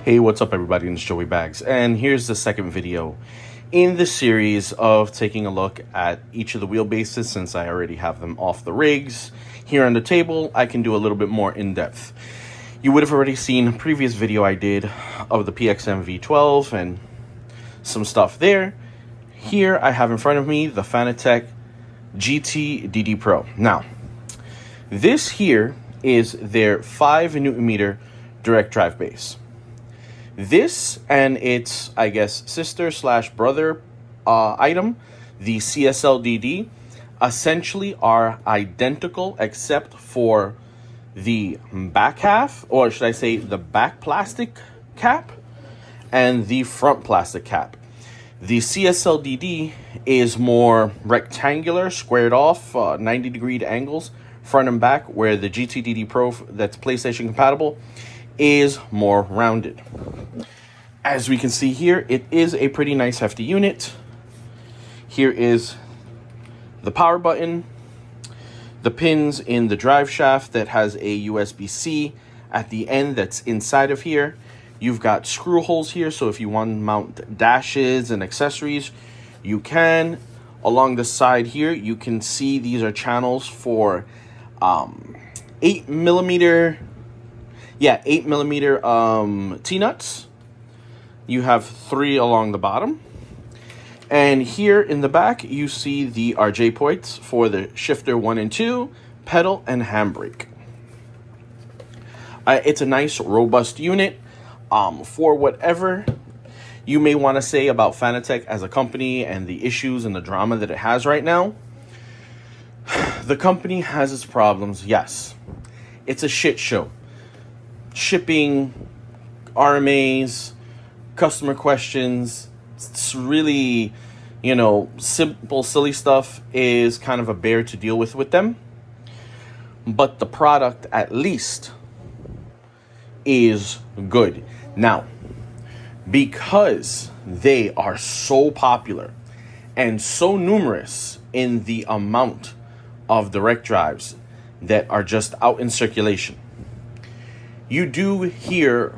Hey, what's up everybody, it's Joey Bags, and here's the second video in the series of taking a look at each of the wheelbases. Since I already have them off the rigs here on the table, I can do a little bit more in-depth. You would have already seen a previous video I did of the PXM V12 and some stuff there. Here I have in front of me the Fanatec GT DD Pro. Now, this here is their 5 Nm direct drive base. This and its, I guess, sister slash brother item, the CSL DD, essentially are identical except for the back half, or should I say the back plastic cap and the front plastic cap. The CSL DD is more rectangular, squared off, 90-degree angles, front and back, where the GT DD Pro that's PlayStation compatible is more rounded. As we can see here, it is a pretty nice hefty unit. Here is the power button, the pins in the drive shaft that has a USB-C at the end that's inside of here. You've got screw holes here, so if you want to mount dashes and accessories, you can. Along the side here, you can see these are channels for 8mm T-nuts. You have 3 along the bottom. And here in the back, you see the RJ points for the shifter 1 and 2, pedal, and handbrake. It's a nice, robust unit. For whatever you may want to say about Fanatec as a company and the issues and the drama that it has right now, the company has its problems, yes. It's a shit show. Shipping, RMAs, customer questions, it's really, simple, silly stuff is kind of a bear to deal with them. But the product, at least, is good. Now, because they are so popular and so numerous in the amount of direct drives that are just out in circulation, you do hear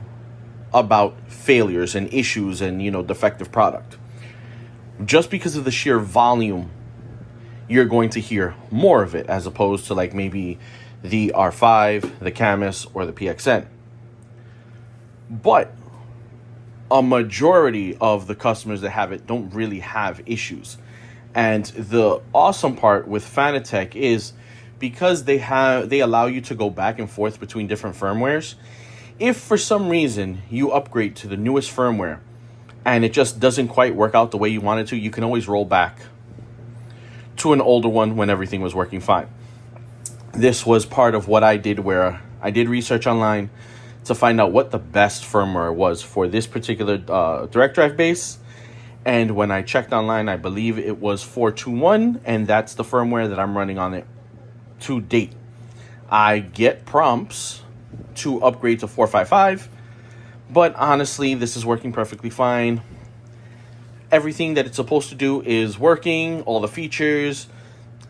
about failures and issues and, defective product. Just because of the sheer volume, you're going to hear more of it as opposed to like maybe the R5, the Camus, or the PXN. But a majority of the customers that have it don't really have issues. And the awesome part with Fanatec is because they allow you to go back and forth between different firmwares. If for some reason you upgrade to the newest firmware and it just doesn't quite work out the way you want it to, you can always roll back to an older one when everything was working fine. This was part of what I did, where I did research online to find out what the best firmware was for this particular direct drive base. And when I checked online, I believe it was 421, and that's the firmware that I'm running on it to date. I get prompts to upgrade to 455, but honestly, this is working perfectly fine. Everything that it's supposed to do is working, all the features.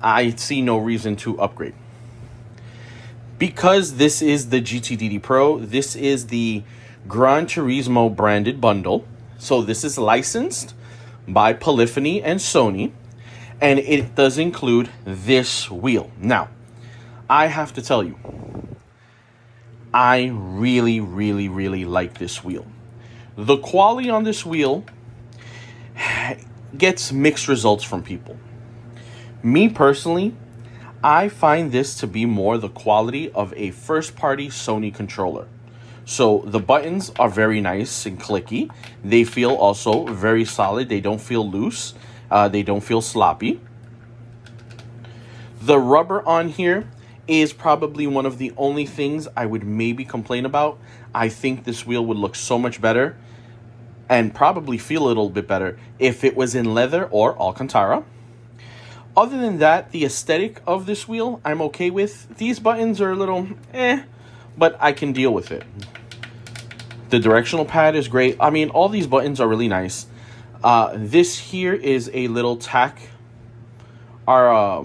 I see no reason to upgrade. Because this is the GT DD Pro, this is the Gran Turismo branded bundle. So this is licensed by Polyphony and Sony, and it does include this wheel. Now, I have to tell you, I really, really, really like this wheel. The quality on this wheel gets mixed results from people. Me personally, I find this to be more the quality of a first-party Sony controller. So the buttons are very nice and clicky. They feel also very solid. They don't feel loose. They don't feel sloppy. The rubber on here is probably one of the only things I would maybe complain about. I think this wheel would look so much better and probably feel a little bit better if it was in leather or Alcantara. Other than that, the aesthetic of this wheel, I'm okay with. These buttons are a little but I can deal with it. The directional pad is great. I mean, all these buttons are really nice. This here is a little tack, our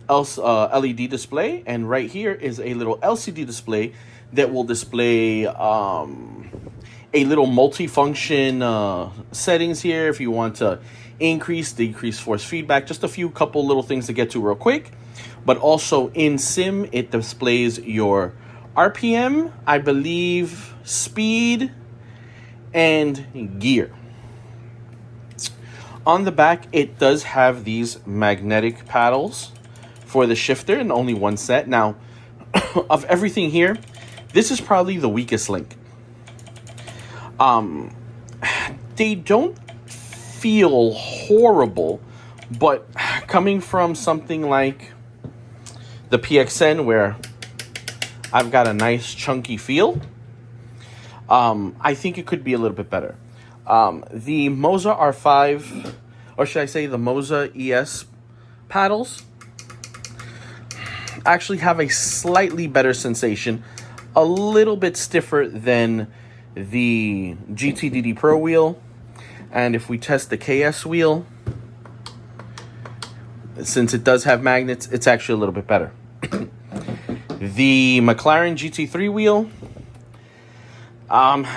LED display, and right here is a little LCD display that will display a little multifunction settings here if you want to increase, decrease force feedback. Just a couple little things to get to real quick. But also in sim, it displays your RPM, I believe, speed, and gear. On the back, it does have these magnetic paddles for the shifter, and only one set. Now, of everything here, this is probably the weakest link. They don't feel horrible, but coming from something like the PXN, where I've got a nice chunky feel, I think it could be a little bit better. The Moza R5, or should I say the Moza ES paddles, actually have a slightly better sensation, a little bit stiffer than the GT DD Pro wheel. And if we test the KS wheel, since it does have magnets, it's actually a little bit better. The McLaren GT3 wheel,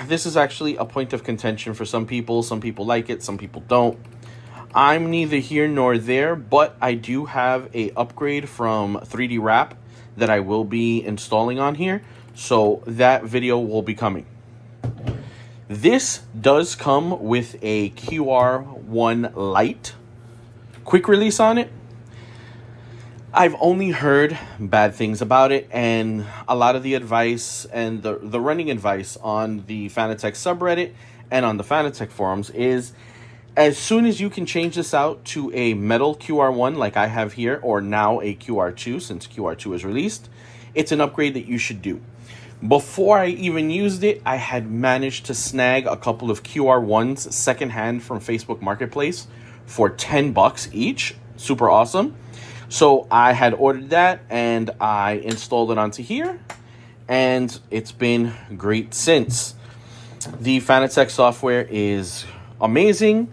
this is actually a point of contention for some people. Some people like it, some people don't. I'm neither here nor there, but I do have a upgrade from 3D Wrap that I will be installing on here, so that video will be coming. This does come with a QR1 Lite quick release on it. I've only heard bad things about it, and a lot of the advice and the running advice on the Fanatec subreddit and on the Fanatec forums is, as soon as you can change this out to a metal QR1 like I have here, or now a QR2 since QR2 is released, it's an upgrade that you should do. Before I even used it, I had managed to snag a couple of QR1s secondhand from Facebook Marketplace for $10 each. Super awesome. So I had ordered that and I installed it onto here, and it's been great since. The Fanatec software is amazing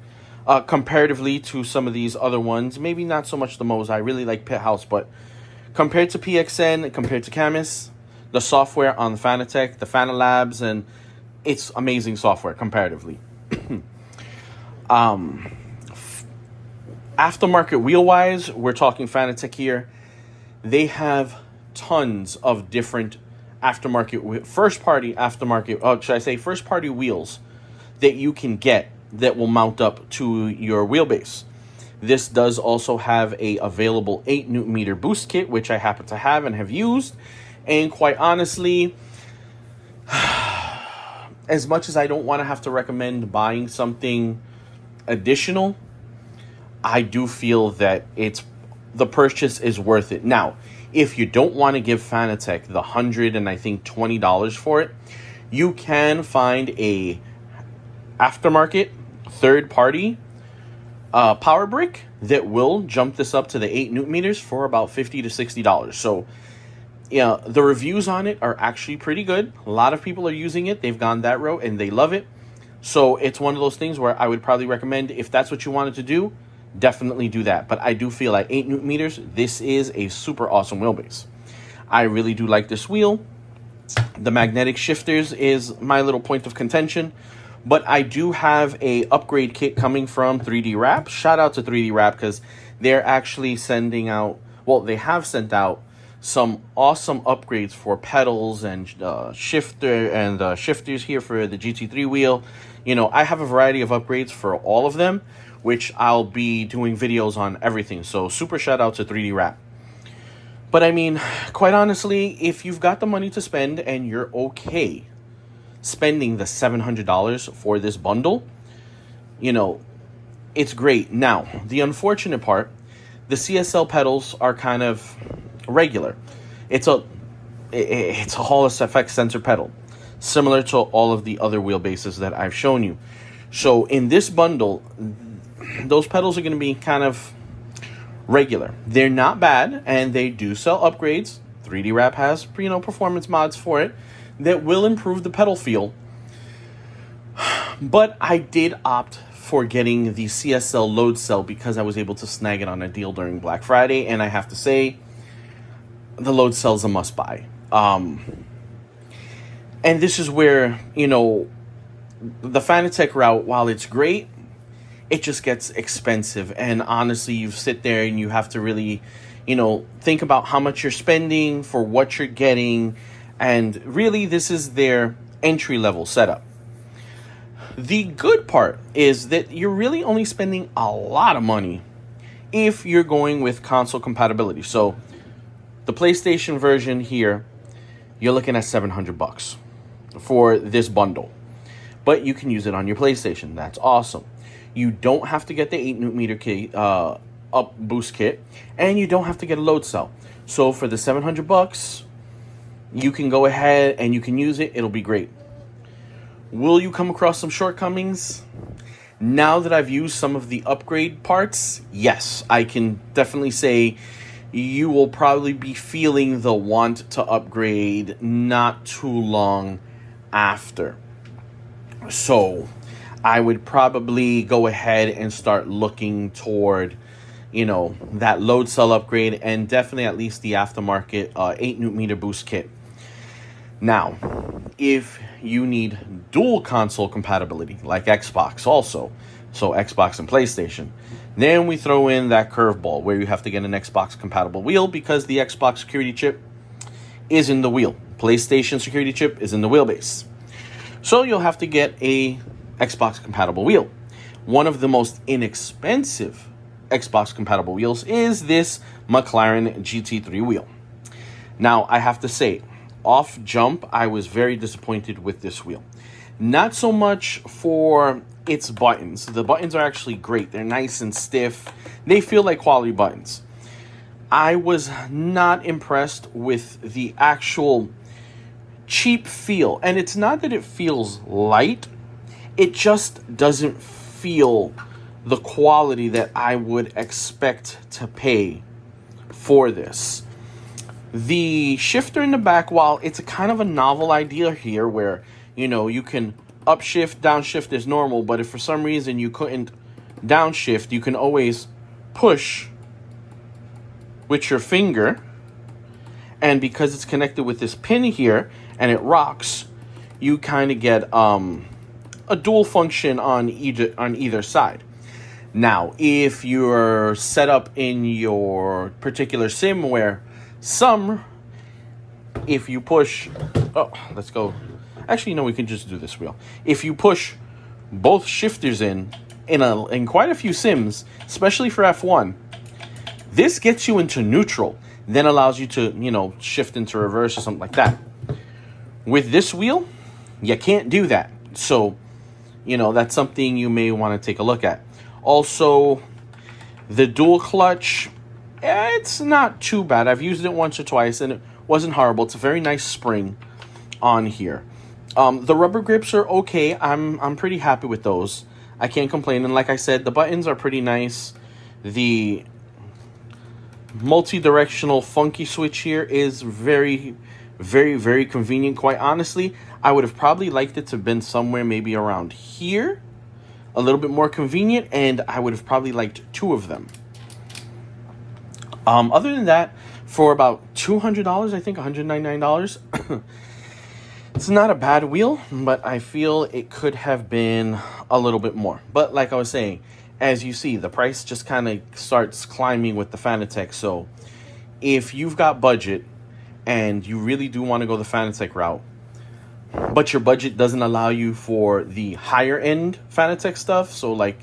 comparatively to some of these other ones. Maybe not so much the Moza. I really like Pit House, but compared to PXN, compared to Camus, the software on the Fanatec, the Fanalabs, and it's amazing software comparatively. Aftermarket wheel-wise, we're talking Fanatec here. They have tons of different aftermarket, first-party aftermarket, should I say first-party wheels that you can get that will mount up to your wheelbase. This does also have a available 8 Nm boost kit, which I happen to have and have used. And quite honestly, as much as I don't want to have to recommend buying something additional, I do feel that the purchase is worth it. Now, if you don't want to give Fanatec the $100 and I think $20 for it, you can find a aftermarket third-party power brick that will jump this up to the 8 Nm for about $50 to $60. So, yeah, the reviews on it are actually pretty good. A lot of people are using it. They've gone that route and they love it. So it's one of those things where I would probably recommend, if that's what you wanted to do, definitely do that. But I do feel like 8 Nm, this is a super awesome wheelbase. I really do like this wheel. The magnetic shifters is my little point of contention. But I do have a upgrade kit coming from 3D Wrap. Shout out to 3D Wrap, because they're actually sending out, well, they have sent out some awesome upgrades for pedals and shifters here for the GT3 wheel. You know, I have a variety of upgrades for all of them, which I'll be doing videos on everything. So super shout out to 3D Wrap. But I mean, quite honestly, if you've got the money to spend and you're okay spending the $700 for this bundle, you know, it's great. Now, the unfortunate part, the CSL pedals are kind of regular. It's a Hall effect sensor pedal, similar to all of the other wheelbases that I've shown you. So in this bundle, those pedals are going to be kind of regular. They're not bad, and they do sell upgrades. 3D Wrap has, you know, performance mods for it that will improve the pedal feel. But I did opt for getting the CSL load cell because I was able to snag it on a deal during Black Friday, and I have to say, the load cell is a must buy. And this is where, you know, The Fanatec route, while it's great, it just gets expensive. And honestly, you sit there and you have to really, think about how much you're spending for what you're getting. And really, this is their entry-level setup. The good part is that you're really only spending a lot of money if you're going with console compatibility. So the PlayStation version here, you're looking at $700 for this bundle. But you can use it on your PlayStation. That's awesome. You don't have to get the 8 Nm up boost kit, and you don't have to get a load cell. So for the $700, you can go ahead and you can use it. It'll be great. Will you come across some shortcomings? Now that I've used some of the upgrade parts, yes, I can definitely say you will probably be feeling the want to upgrade not too long after. So I would probably go ahead and start looking toward, that load cell upgrade, and definitely at least the aftermarket 8 Nm boost kit. Now, if you need dual console compatibility, like Xbox also, so Xbox and PlayStation, then we throw in that curveball where you have to get an Xbox compatible wheel because the Xbox security chip is in the wheel. PlayStation security chip is in the wheelbase. So you'll have to get a Xbox compatible wheel. One of the most inexpensive Xbox compatible wheels is this McLaren GT3 wheel. Now, I have to say, off jump, I was very disappointed with this wheel. Not so much for its buttons. The buttons are actually great. They're nice and stiff. They feel like quality buttons. I was not impressed with the actual cheap feel. And it's not that it feels light. It just doesn't feel the quality that I would expect to pay for this. The shifter in the back, while it's a kind of a novel idea here where, you can upshift, downshift as normal, but if for some reason you couldn't downshift, you can always push with your finger. And because it's connected with this pin here and it rocks, you kind of get a dual function on either side. Now, if you're set up in your particular sim where if you push, let's go. Actually, no, we can just do this wheel. If you push both shifters in quite a few sims, especially for F1, this gets you into neutral, then allows you to, shift into reverse or something like that. With this wheel, you can't do that. So, that's something you may want to take a look at. Also, the dual clutch, it's not too bad. I've used it once or twice, and it wasn't horrible. It's a very nice spring on here. The rubber grips are okay. I'm pretty happy with those. I can't complain. And like I said, the buttons are pretty nice. The multi-directional funky switch here is very, very, very convenient. Quite honestly, I would have probably liked it to have been somewhere maybe around here. A little bit more convenient, and I would have probably liked 2 of them. Other than that, for about $200, I think $199, it's not a bad wheel, but I feel it could have been a little bit more. But like I was saying, as you see, the price just kind of starts climbing with the Fanatec. So if you've got budget and you really do want to go the Fanatec route, but your budget doesn't allow you for the higher end Fanatec stuff, so like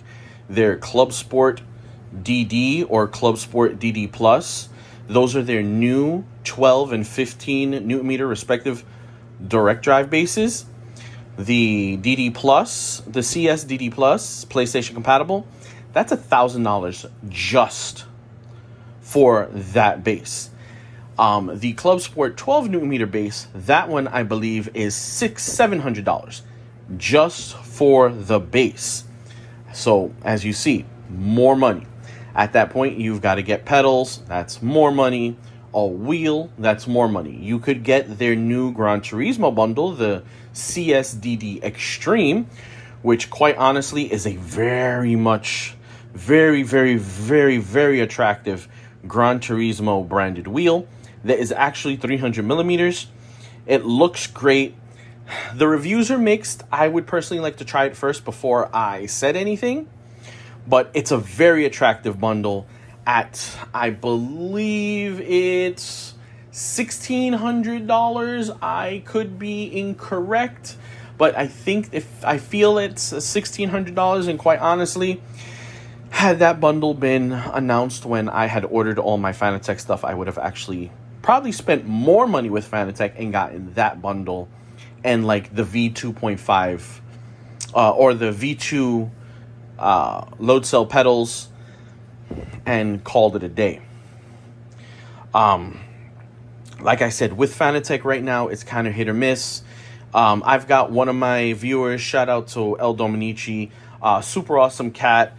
their Club Sport DD or Club Sport DD Plus, those are their new 12 and 15 Newton meter respective direct drive bases. The DD Plus, the CS DD Plus, PlayStation compatible, that's $1,000 just for that base. The Club Sport 12 Newton meter base, that one I believe is $700 just for the base. So as you see, more money. At that point, you've got to get pedals. That's more money. A wheel. That's more money. You could get their new Gran Turismo bundle, the CSDD Extreme, which quite honestly is a very, very attractive Gran Turismo branded wheel that is actually 300 millimeters. It looks great. The reviews are mixed. I would personally like to try it first before I said anything. But it's a very attractive bundle at, I believe it's $1,600. I could be incorrect, but I feel it's $1,600. And quite honestly, had that bundle been announced when I had ordered all my Fanatec stuff, I would have actually probably spent more money with Fanatec and gotten that bundle and like the V2.5 or the V2 load cell pedals and called it a day. Like I said, with Fanatec right now, it's kind of hit or miss. I've got one of my viewers, shout out to El Dominici, super awesome cat,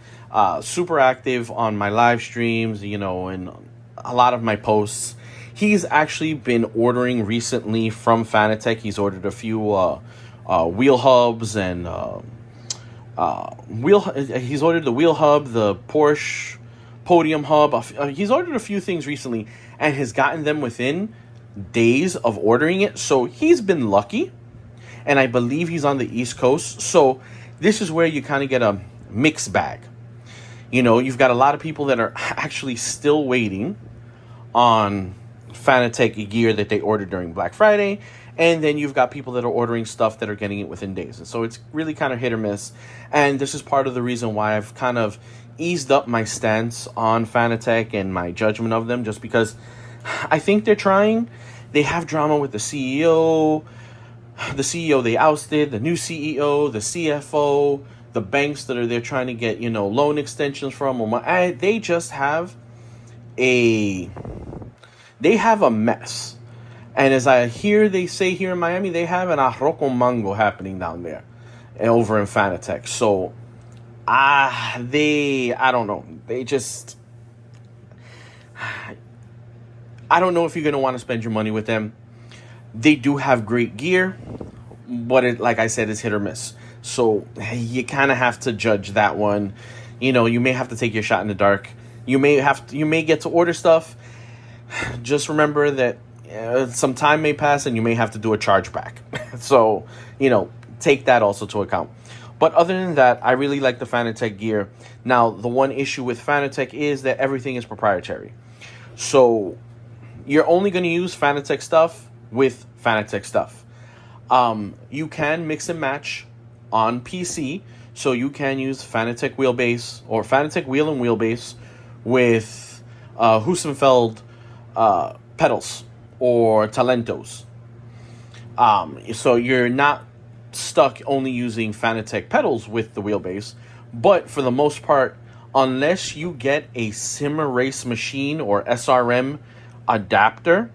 super active on my live streams, you know, and a lot of my posts. He's actually been ordering recently from Fanatec. He's ordered a few wheel hubs and he's ordered the wheel hub, the Porsche podium hub. He's ordered a few things recently and has gotten them within days of ordering it. So he's been lucky, and I believe he's on the East Coast. So this is where you kind of get a mixed bag. You know, you've got a lot of people that are actually still waiting on Fanatec gear that they ordered during Black Friday, and then you've got people that are ordering stuff that are getting it within days. And so it's really kind of hit or miss. And this is part of the reason why I've kind of eased up my stance on Fanatec and my judgment of them, just because I think they're trying. They have drama with the CEO. The CEO they ousted, the new CEO, the CFO, the banks that are there trying to get, you know, loan extensions from them. They just have a mess. And as I hear they say here in Miami, they have an arroz con mango happening down there over in Fanatec. So, I don't know. They just, I don't know if you're going to want to spend your money with them. They do have great gear, but like I said, it's hit or miss. So you kind of have to judge that one. You know, you may have to take your shot in the dark. You may get to order stuff. Just remember that some time may pass and you may have to do a chargeback. So, you know, take that also to account. But other than that, I really like the Fanatec gear. Now, the one issue with Fanatec is that everything is proprietary. So you're only going to use Fanatec stuff with Fanatec stuff. You can mix and match on PC. So you can use Fanatec wheelbase or Fanatec wheel and wheelbase with Hussenfeld pedals or Talentos. So you're not stuck only using Fanatec pedals with the wheelbase, but for the most part, unless you get a Sim Race Machine or SRM adapter,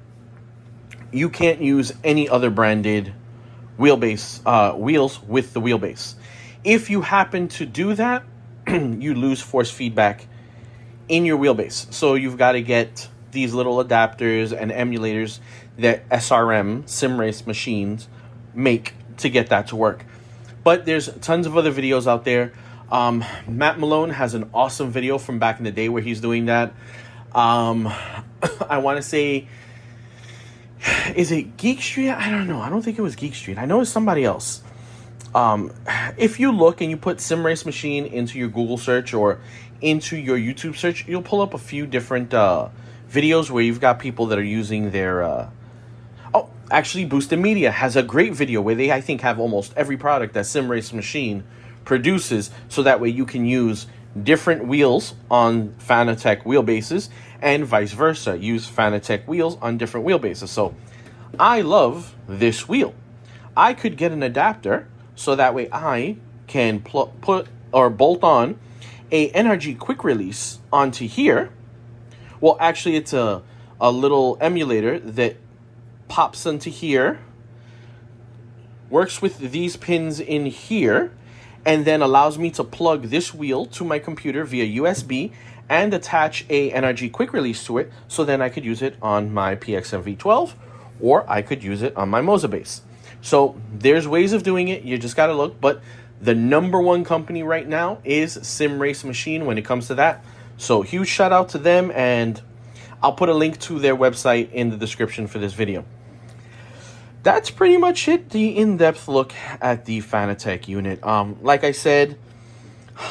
you can't use any other branded wheelbase wheels with the wheelbase. If you happen to do that, you lose force feedback in your wheelbase. So you've got to get these little adapters and emulators that SRM, Sim Race Machines, make to get that to work. But there's tons of other videos out there. Matt Malone has an awesome video from back in the day where he's doing that. I want to say, is it Geek Street? I don't know. I don't think it was Geek Street. I know it's somebody else. If you look and you put Sim Race Machine into your Google search or into your YouTube search, you'll pull up a few different videos where you've got people that are using their... Actually, Boosted Media has a great video where they, I think, have almost every product that Sim Race Machine produces, so that way you can use different wheels on Fanatec wheelbases and vice versa. Use Fanatec wheels on different wheelbases. So I love this wheel. I could get an adapter so that way I can put or bolt on a NRG quick release onto here. Well, actually, it's a little emulator that pops into here, works with these pins in here, and then allows me to plug this wheel to my computer via USB and attach a NRG quick release to it, so then I could use it on my PXM V12 or I could use it on my Moza base. So there's ways of doing it. You just got to look. But the number one company right now is Sim Race Machine when it comes to that. So huge shout out to them, and I'll put a link to their website in the description for this video. that's pretty much it, the in-depth look at the Fanatec unit. Like I said,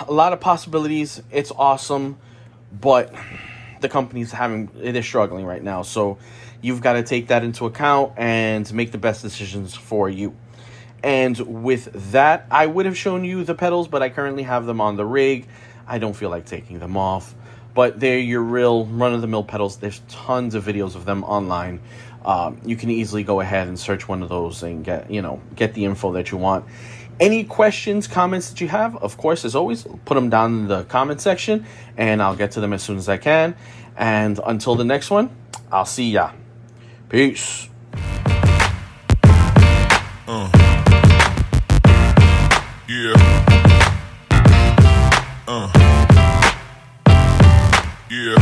a lot of possibilities. It's awesome, but the company's they're struggling right now. So you've got to take that into account and make the best decisions for you. And with that, I would have shown you the pedals, but I currently have them on the rig. I don't feel like taking them off. But they're your real run-of-the-mill pedals. There's tons of videos of them online. You can easily go ahead and search one of those and get the info that you want. Any questions, comments that you have, of course, as always, put them down in the comment section, and I'll get to them as soon as I can. And until the next one, I'll see ya. Peace. Yeah. Yeah.